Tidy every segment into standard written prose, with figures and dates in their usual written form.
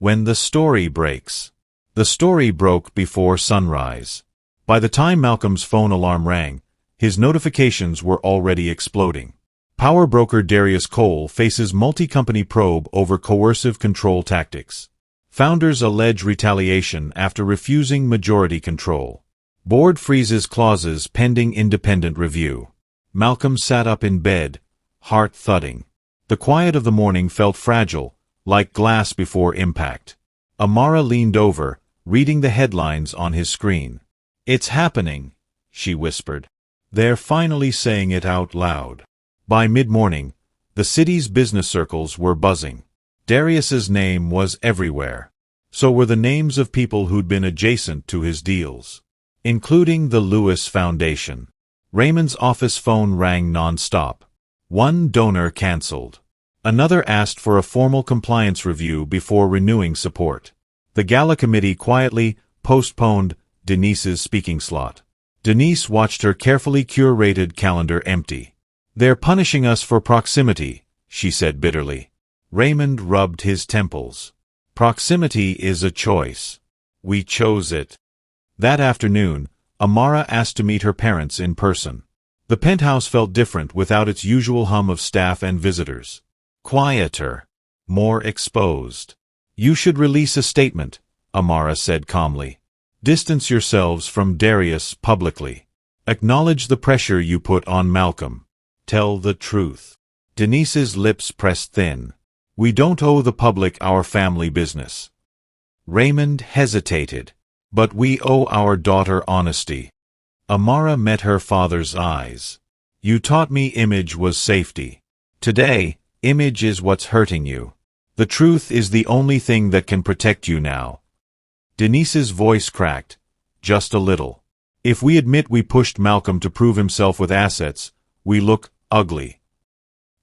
When the story breaks. The story broke before sunrise. By the time Malcolm's phone alarm rang, his notifications were already exploding. Power broker Darius Cole faces multi-company probe over coercive control tactics. Founders allege retaliation after refusing majority control. Board freezes clauses pending independent review. Malcolm sat up in bed, heart thudding. The quiet of the morning felt fragile, like glass before impact. Amara leaned over, reading the headlines on his screen. "It's happening," she whispered. "They're finally saying it out loud." By mid-morning, the city's business circles were buzzing. Darius's name was everywhere. So were the names of people who'd been adjacent to his deals, including the Lewis Foundation. Raymond's office phone rang non-stop. One donor canceled. Another asked for a formal compliance review before renewing support. The gala committee quietly postponed Denise's speaking slot. Denise watched her carefully curated calendar empty. "They're punishing us for proximity," she said bitterly. Raymond rubbed his temples. "Proximity is a choice. We chose it." That afternoon, Amara asked to meet her parents in person. The penthouse felt different without its usual hum of staff and visitors. Quieter. More exposed. "You should release a statement," Amara said calmly. "Distance yourselves from Darius publicly. Acknowledge the pressure you put on Malcolm. Tell the truth." Denise's lips pressed thin. "We don't owe the public our family business." Raymond hesitated. "But we owe our daughter honesty." Amara met her father's eyes. "You taught me image was safety. Today, image is what's hurting you. The truth is the only thing that can protect you now." Denise's voice cracked, just a little. "If we admit we pushed Malcolm to prove himself with assets, we look ugly."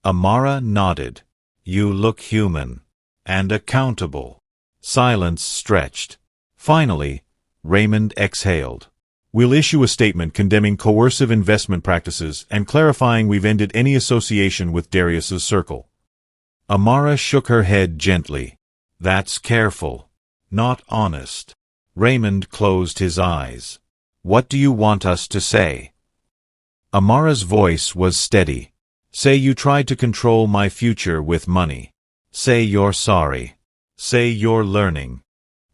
Amara nodded. "You look human. And accountable." Silence stretched. Finally, Raymond exhaled. "We'll issue a statement condemning coercive investment practices and clarifying we've ended any association with Darius's circle." Amara shook her head gently. "That's careful. Not honest." Raymond closed his eyes. "What do you want us to say?" Amara's voice was steady. "Say you tried to control my future with money. Say you're sorry. Say you're learning."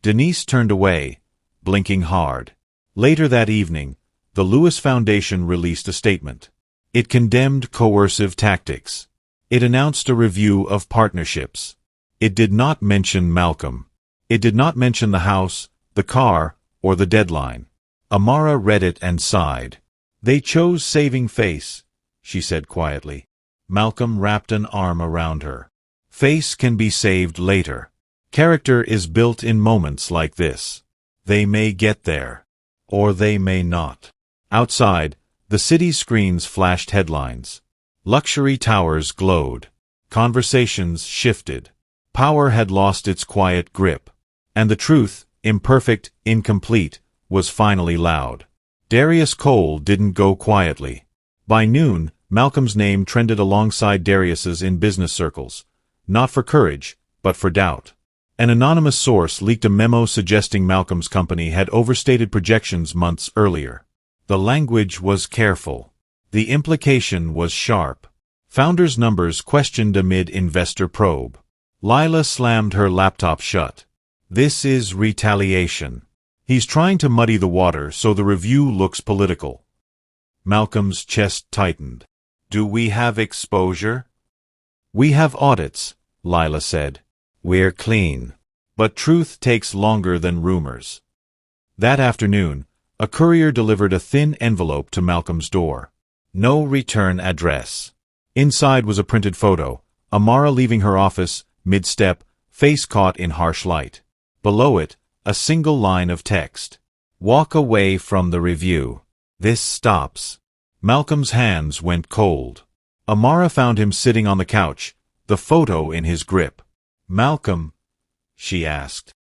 Denise turned away, blinking hard. Later that evening, the Lewis Foundation released a statement. It condemned coercive tactics. It announced a review of partnerships. It did not mention Malcolm. It did not mention the house, the car, or the deadline. Amara read it and sighed. "They chose saving face," she said quietly. Malcolm wrapped an arm around her. "Face can be saved later. Character is built in moments like this. They may get there. Or they may not." Outside, the city's screens flashed headlines. Luxury towers glowed. Conversations shifted. Power had lost its quiet grip. And the truth, imperfect, incomplete, was finally loud. Darius Cole didn't go quietly. By noon, Malcolm's name trended alongside Darius's in business circles. Not for courage, but for doubt. An anonymous source leaked a memo suggesting Malcolm's company had overstated projections months earlier. The language was careful. The implication was sharp. Founders' numbers questioned amid investor probe. Lila slammed her laptop shut. "This is retaliation. He's trying to muddy the water so the review looks political." Malcolm's chest tightened. "Do we have exposure?" "We have audits," Lila said. "We're clean. But truth takes longer than rumors." That afternoon, a courier delivered a thin envelope to Malcolm's door. No return address. Inside was a printed photo, Amara leaving her office, mid-step, face caught in harsh light. Below it, a single line of text. "Walk away from the review. This stops." Malcolm's hands went cold. Amara found him sitting on the couch, the photo in his grip. "Malcolm?" she asked.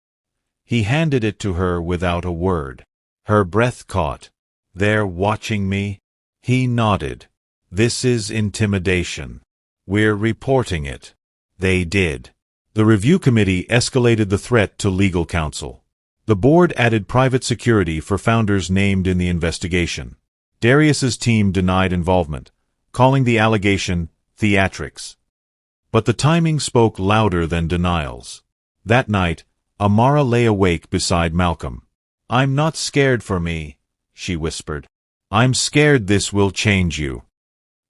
He handed it to her without a word. Her breath caught. "They're watching me?" He nodded. "This is intimidation. We're reporting it." They did. The review committee escalated the threat to legal counsel. The board added private security for founders named in the investigation. Darius's team denied involvement, calling the allegation theatrics. But the timing spoke louder than denials. That night, Amara lay awake beside Malcolm. "I'm not scared for me," she whispered. "I'm scared this will change you."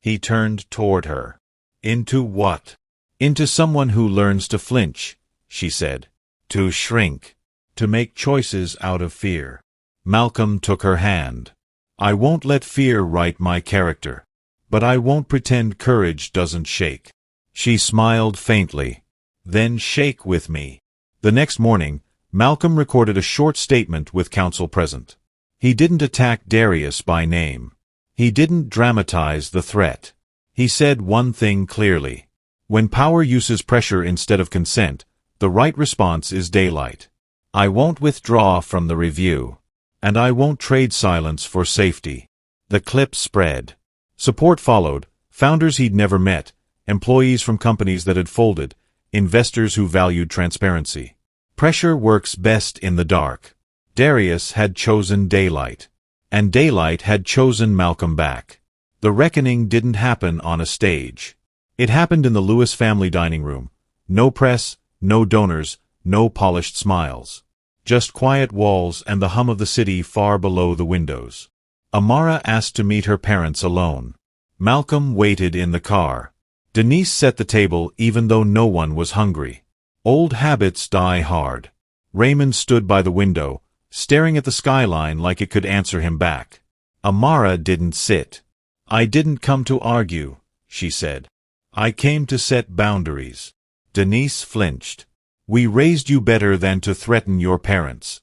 He turned toward her. "Into what?" "Into someone who learns to flinch," she said. "To shrink. To make choices out of fear." Malcolm took her hand. "I won't let fear write my character. But I won't pretend courage doesn't shake." She smiled faintly. "Then shake with me." The next morning, Malcolm recorded a short statement with counsel present. He didn't attack Darius by name. He didn't dramatize the threat. He said one thing clearly. When power uses pressure instead of consent, the right response is daylight. "I won't withdraw from the review. And I won't trade silence for safety." The clip spread. Support followed, founders he'd never met, employees from companies that had folded, investors who valued transparency. Pressure works best in the dark. Darius had chosen daylight. And daylight had chosen Malcolm back. The reckoning didn't happen on a stage. It happened in the Lewis family dining room. No press, no donors, no polished smiles. Just quiet walls and the hum of the city far below the windows. Amara asked to meet her parents alone. Malcolm waited in the car. Denise set the table even though no one was hungry. Old habits die hard. Raymond stood by the window, staring at the skyline like it could answer him back. Amara didn't sit. "I didn't come to argue," she said. "I came to set boundaries." Denise flinched. "We raised you better than to threaten your parents."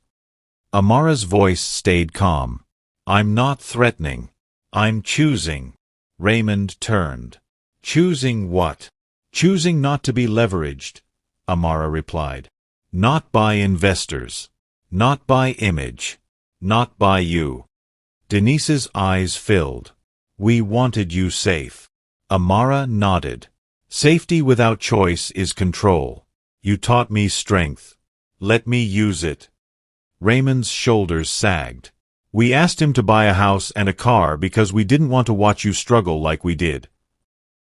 Amara's voice stayed calm. "I'm not threatening. I'm choosing." Raymond turned. "Choosing what?" "Choosing not to be leveraged," Amara replied. "Not by investors. Not by image. Not by you." Denise's eyes filled. "We wanted you safe." Amara nodded. "Safety without choice is control. You taught me strength. Let me use it." Raymond's shoulders sagged. "We asked him to buy a house and a car because we didn't want to watch you struggle like we did."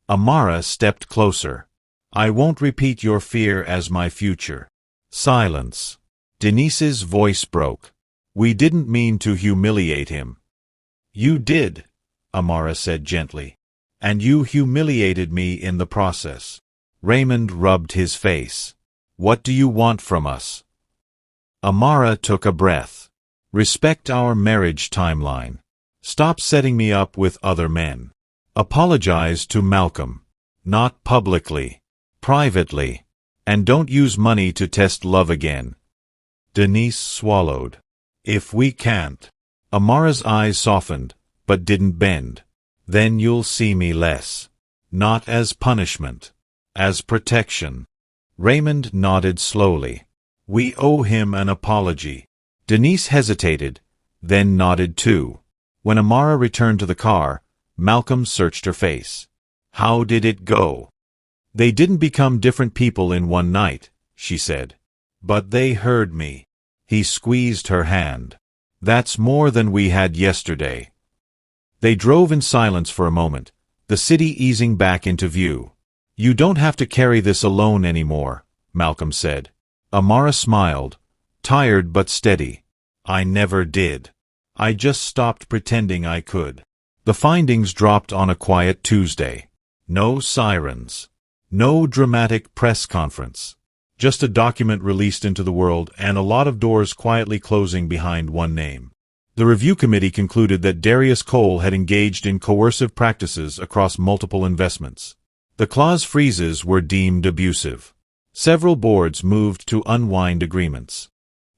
Amara stepped closer. "I won't repeat your fear as my future." Silence. Denise's voice broke. "We didn't mean to humiliate him." "You did," Amara said gently. "And you humiliated me in the process." Raymond rubbed his face. "What do you want from us?" Amara took a breath. "Respect our marriage timeline. Stop setting me up with other men. Apologize to Malcolm. Not publicly. Privately. And don't use money to test love again." Denise swallowed. "If we can't." Amara's eyes softened, but didn't bend. "Then you'll see me less. Not as punishment. As protection." Raymond nodded slowly. "We owe him an apology." Denise hesitated, then nodded too. When Amara returned to the car, Malcolm searched her face. "How did it go?" "They didn't become different people in one night," she said. "But they heard me." He squeezed her hand. "That's more than we had yesterday." They drove in silence for a moment, the city easing back into view. "You don't have to carry this alone anymore," Malcolm said. Amara smiled, tired but steady. "I never did. I just stopped pretending I could." The findings dropped on a quiet Tuesday. No sirens. No dramatic press conference. Just a document released into the world and a lot of doors quietly closing behind one name. The review committee concluded that Darius Cole had engaged in coercive practices across multiple investments. The clause freezes were deemed abusive. Several boards moved to unwind agreements.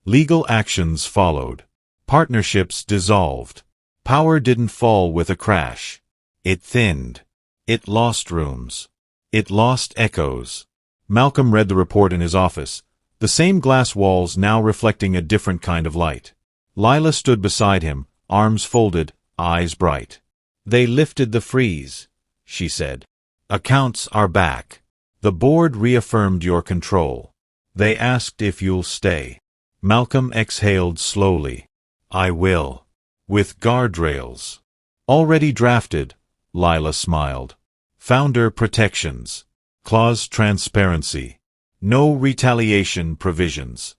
Legal actions followed. Partnerships dissolved. Power didn't fall with a crash. It thinned. It lost rooms. It lost echoes. Malcolm read the report in his office, the same glass walls now reflecting a different kind of light. Lila stood beside him, arms folded, eyes bright. "They lifted the freeze," she said. "Accounts are back. The board reaffirmed your control. They asked if you'll stay. Malcolm exhaled slowly. I will. With guardrails. Already drafted, Lila smiled. Founder protections. Clause transparency. No retaliation provisions.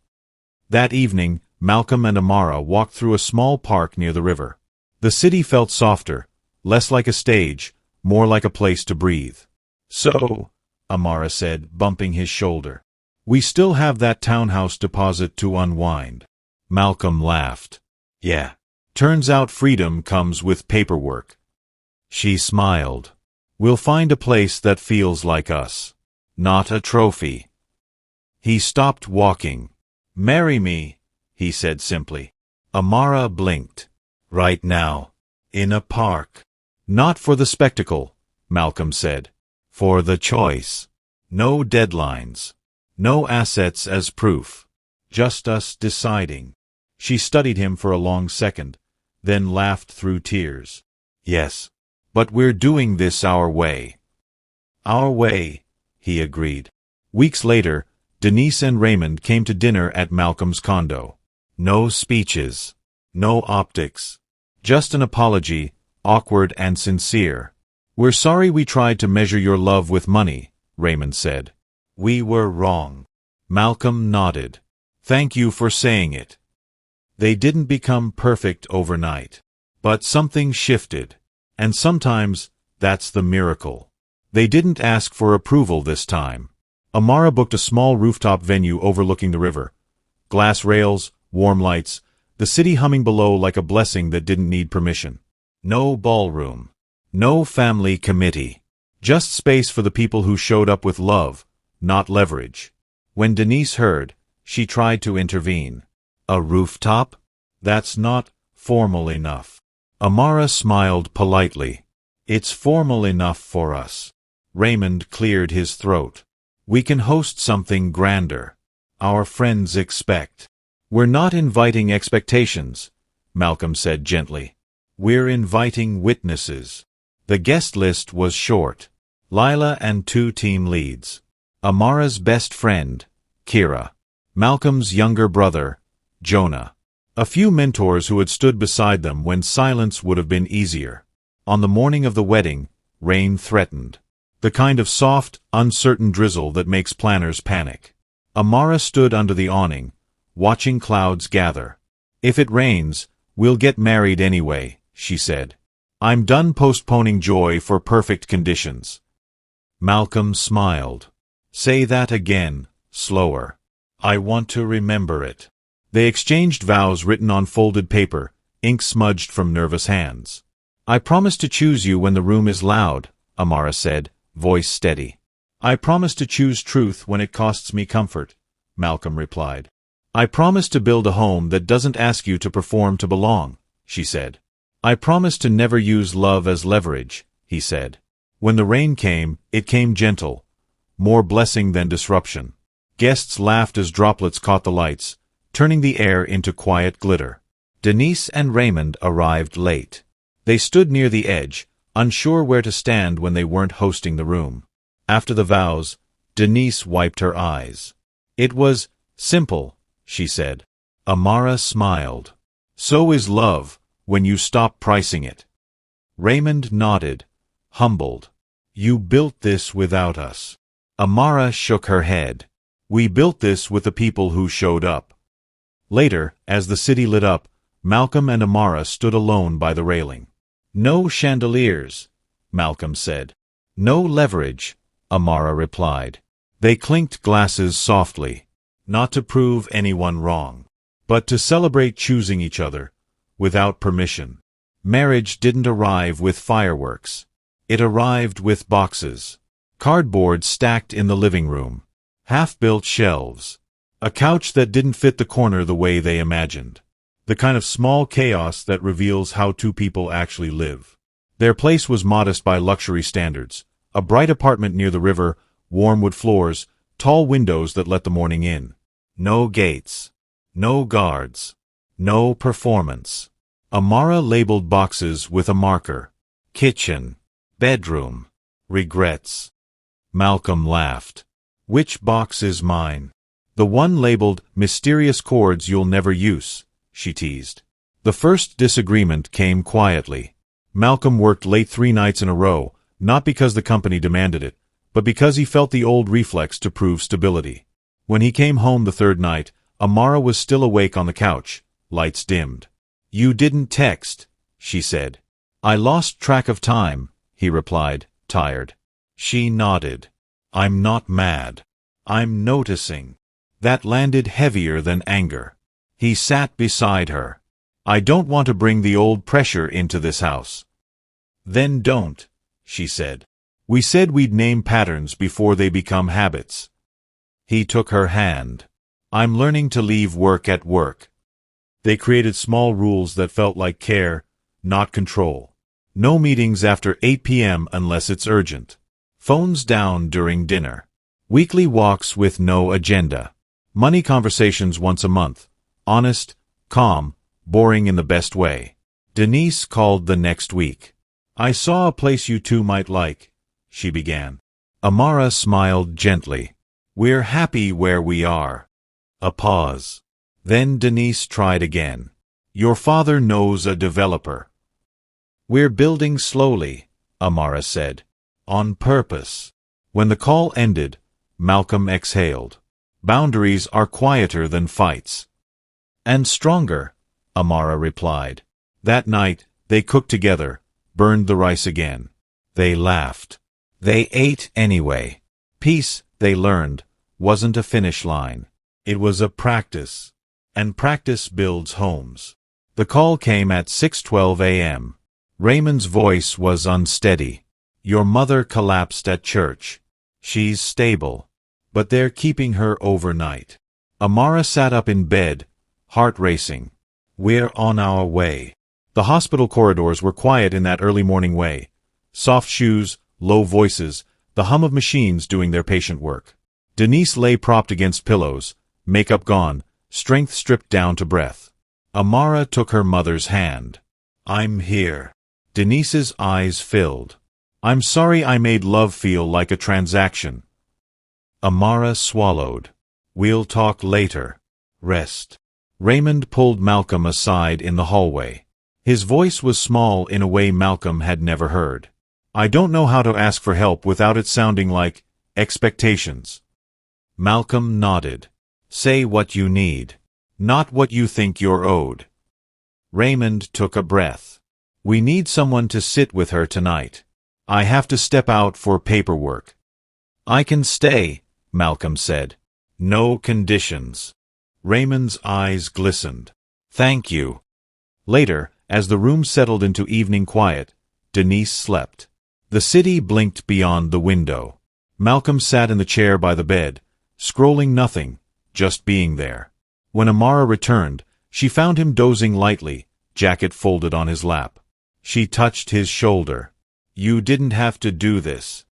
That evening, Malcolm and Amara walked through a small park near the river. The city felt softer, less like a stage, more like a place to breathe. So, Amara said, bumping his shoulder, we still have that townhouse deposit to unwind. Malcolm laughed. Yeah. Turns out freedom comes with paperwork. She smiled. We'll find a place that feels like us. Not a trophy. He stopped walking. Marry me, he said simply. Amara blinked. Right now. In a park. Not for the spectacle, Malcolm said. For the choice. No deadlines. No assets as proof. Just us deciding. She studied him for a long second, then laughed through tears. Yes. But we're doing this our way. Our way, he agreed. Weeks later, Denise and Raymond came to dinner at Malcolm's condo. No speeches. No optics. Just an apology, awkward and sincere. We're sorry we tried to measure your love with money, Raymond said. We were wrong. Malcolm nodded. Thank you for saying it. They didn't become perfect overnight. But something shifted. And sometimes, that's the miracle. They didn't ask for approval this time. Amara booked a small rooftop venue overlooking the river. Glass rails, warm lights, the city humming below like a blessing that didn't need permission. No ballroom. No family committee. Just space for the people who showed up with love, not leverage. When Denise heard, she tried to intervene. A rooftop? That's not formal enough. Amara smiled politely. It's formal enough for us. Raymond cleared his throat. We can host something grander. Our friends expect. We're not inviting expectations, Malcolm said gently. We're inviting witnesses. The guest list was short. Lila and 2 team leads. Amara's best friend, Kira. Malcolm's younger brother, Jonah. A few mentors who had stood beside them when silence would have been easier. On the morning of the wedding, rain threatened. The kind of soft, uncertain drizzle that makes planners panic. Amara stood under the awning, watching clouds gather. If it rains, we'll get married anyway, she said. I'm done postponing joy for perfect conditions. Malcolm smiled. Say that again, slower. I want to remember it. They exchanged vows written on folded paper, ink smudged from nervous hands. I promise to choose you when the room is loud, Amara said, voice steady. I promise to choose truth when it costs me comfort, Malcolm replied. I promise to build a home that doesn't ask you to perform to belong, she said. I promise to never use love as leverage, he said. When the rain came, it came gentle, more blessing than disruption. Guests laughed as droplets caught the lights, turning the air into quiet glitter. Denise and Raymond arrived late. They stood near the edge, unsure where to stand when they weren't hosting the room. After the vows, Denise wiped her eyes. It was simple, she said. Amara smiled. So is love, when you stop pricing it. Raymond nodded, humbled. You built this without us. Amara shook her head. We built this with the people who showed up. Later, as the city lit up, Malcolm and Amara stood alone by the railing. No chandeliers, Malcolm said. No leverage, Amara replied. They clinked glasses softly, not to prove anyone wrong, but to celebrate choosing each other, without permission. Marriage didn't arrive with fireworks. It arrived with boxes. Cardboard stacked in the living room. Half-built shelves. A couch that didn't fit the corner the way they imagined. The kind of small chaos that reveals how 2 people actually live. Their place was modest by luxury standards. A bright apartment near the river, warm wood floors, tall windows that let the morning in. No gates. No guards. No performance. Amara labeled boxes with a marker. Kitchen. Bedroom. Regrets. Malcolm laughed. Which box is mine? The one labeled Mysterious Chords You'll Never Use, she teased. The first disagreement came quietly. Malcolm worked late 3 nights in a row, not because the company demanded it, but because he felt the old reflex to prove stability. When he came home the 3rd night, Amara was still awake on the couch, lights dimmed. You didn't text, she said. I lost track of time, he replied, tired. She nodded. I'm not mad. I'm noticing. That landed heavier than anger. He sat beside her. I don't want to bring the old pressure into this house. Then don't, she said. We said we'd name patterns before they become habits. He took her hand. I'm learning to leave work at work. They created small rules that felt like care, not control. No meetings after 8 p.m. unless it's urgent. Phones down during dinner. Weekly walks with no agenda. Money conversations once a month. Honest, calm, boring in the best way. Denise called the next week. I saw a place you two might like, she began. Amara smiled gently. We're happy where we are. A pause. Then Denise tried again. Your father knows a developer. We're building slowly, Amara said. On purpose. When the call ended, Malcolm exhaled. Boundaries are quieter than fights. And stronger, Amara replied. That night, they cooked together, burned the rice again. They laughed. They ate anyway. Peace, they learned, wasn't a finish line. It was a practice. And practice builds homes. The call came at 6:12 a.m. Raymond's voice was unsteady. Your mother collapsed at church. She's stable. But they're keeping her overnight. Amara sat up in bed, heart racing. We're on our way. The hospital corridors were quiet in that early morning way. Soft shoes, low voices, the hum of machines doing their patient work. Denise lay propped against pillows, makeup gone, strength stripped down to breath. Amara took her mother's hand. I'm here. Denise's eyes filled. I'm sorry I made love feel like a transaction. Amara swallowed. We'll talk later. Rest. Raymond pulled Malcolm aside in the hallway. His voice was small in a way Malcolm had never heard. I don't know how to ask for help without it sounding like expectations. Malcolm nodded. Say what you need, not what you think you're owed. Raymond took a breath. We need someone to sit with her tonight. I have to step out for paperwork. I can stay, Malcolm said. No conditions. Raymond's eyes glistened. Thank you. Later, as the room settled into evening quiet, Denise slept. The city blinked beyond the window. Malcolm sat in the chair by the bed, scrolling nothing, just being there. When Amara returned, she found him dozing lightly, jacket folded on his lap. She touched his shoulder. You didn't have to do this.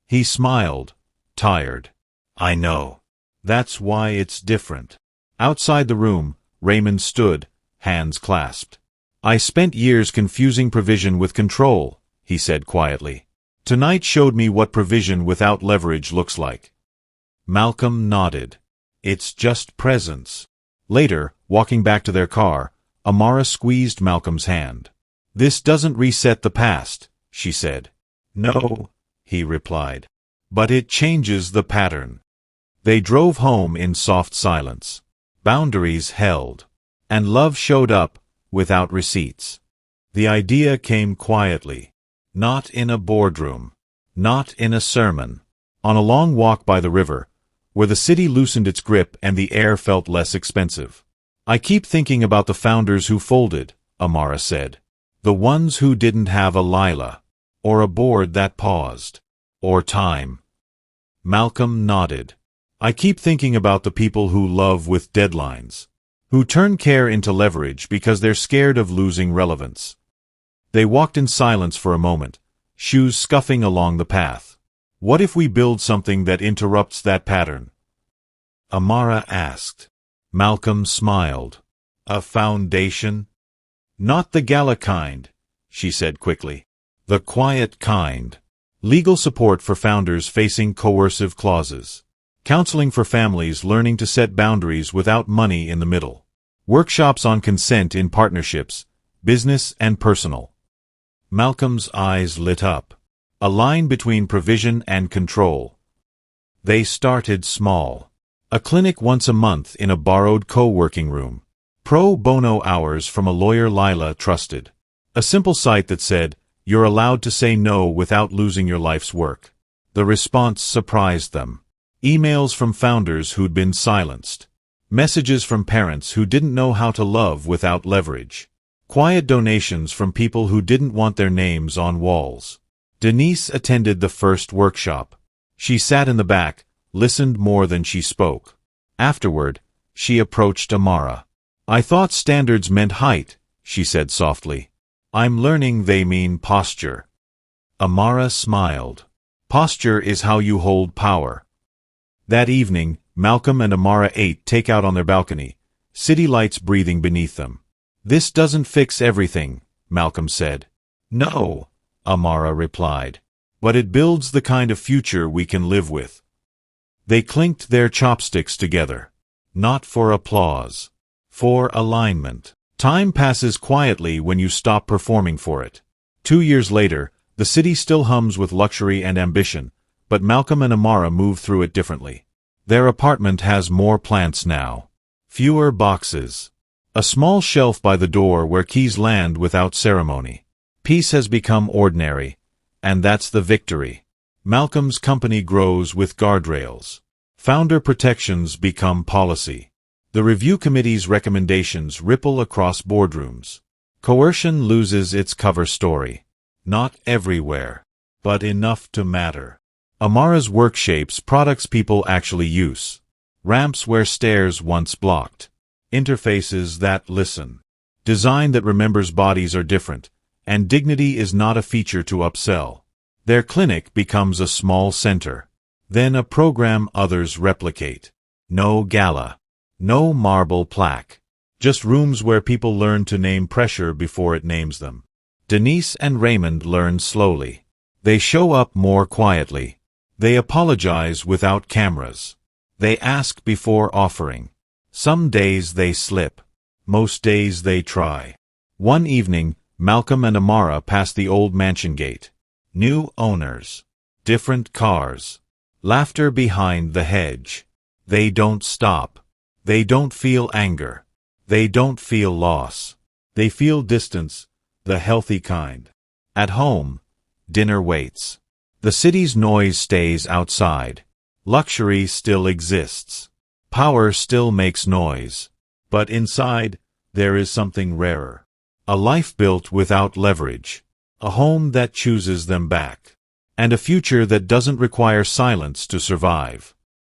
He smiled, tired. I know. That's why it's different. Outside the room, Raymond stood, hands clasped. I spent years confusing provision with control, he said quietly. Tonight showed me what provision without leverage looks like. Malcolm nodded. It's just presence. Later, walking back to their car, Amara squeezed Malcolm's hand. This doesn't reset the past, she said. No, he replied. But it changes the pattern. They drove home in soft silence. Boundaries held. And love showed up, without receipts. The idea came quietly. Not in a boardroom. Not in a sermon. On a long walk by the river, where the city loosened its grip and the air felt less expensive. I keep thinking about the founders who folded, Amara said. The ones who didn't have a Lila. Or a board that paused. Or time. Malcolm nodded. I keep thinking about the people who love with deadlines. Who turn care into leverage because they're scared of losing relevance. They walked in silence for a moment, shoes scuffing along the path. What if we build something that interrupts that pattern? Amara asked. Malcolm smiled. A foundation? Not the gala kind, she said quickly. The quiet kind. legal support for founders facing coercive clauses, counseling for families learning to set boundaries without money in the middle, workshops on consent in partnerships, business and personal. Malcolm's eyes lit up. A line between provision and control. They started small. A clinic once a month in a borrowed co-working room. Pro bono hours from a lawyer Lila trusted. A simple site that said, "You're allowed to say no without losing your life's work." The response surprised them. Emails from founders who'd been silenced. Messages from parents who didn't know how to love without leverage. Quiet donations from people who didn't want their names on walls. Denise attended the first workshop. She sat in the back, listened more than she spoke. Afterward, she approached Amara. "I thought standards meant height," she said softly. "I'm learning they mean posture." Amara smiled. "Posture is how you hold power." That evening, Malcolm and Amara ate takeout on their balcony, city lights breathing beneath them. "This doesn't fix everything," Malcolm said. "No," Amara replied. "But it builds the kind of future we can live with." They clinked their chopsticks together. Not for applause. For alignment. Time passes quietly when you stop performing for it. 2 years later, the city still hums with luxury and ambition, but Malcolm and Amara move through it differently. Their apartment has more plants now. Fewer boxes. A small shelf by the door where keys land without ceremony. Peace has become ordinary, and that's the victory. Malcolm's company grows with guardrails. Founder protections become policy. The review committee's recommendations ripple across boardrooms. Coercion loses its cover story. Not everywhere, but enough to matter. Amara's work shapes products people actually use. Ramps where stairs once blocked. Interfaces that listen. Design that remembers bodies are different, and dignity is not a feature to upsell. Their clinic becomes a small center. Then a program others replicate. No gala. No marble plaque. Just rooms where people learn to name pressure before it names them. Denise and Raymond learn slowly. They show up more quietly. They apologize without cameras. They ask before offering. Some days they slip. Most days they try. One evening, Malcolm and Amara pass the old mansion gate. New owners. Different cars. Laughter behind the hedge. They don't stop. They don't feel anger. They don't feel loss. They feel distance, the healthy kind. At home, dinner waits. The city's noise stays outside. Luxury still exists. Power still makes noise. But inside, there is something rarer. A life built without leverage. A home that chooses them back. And a future that doesn't require silence to survive.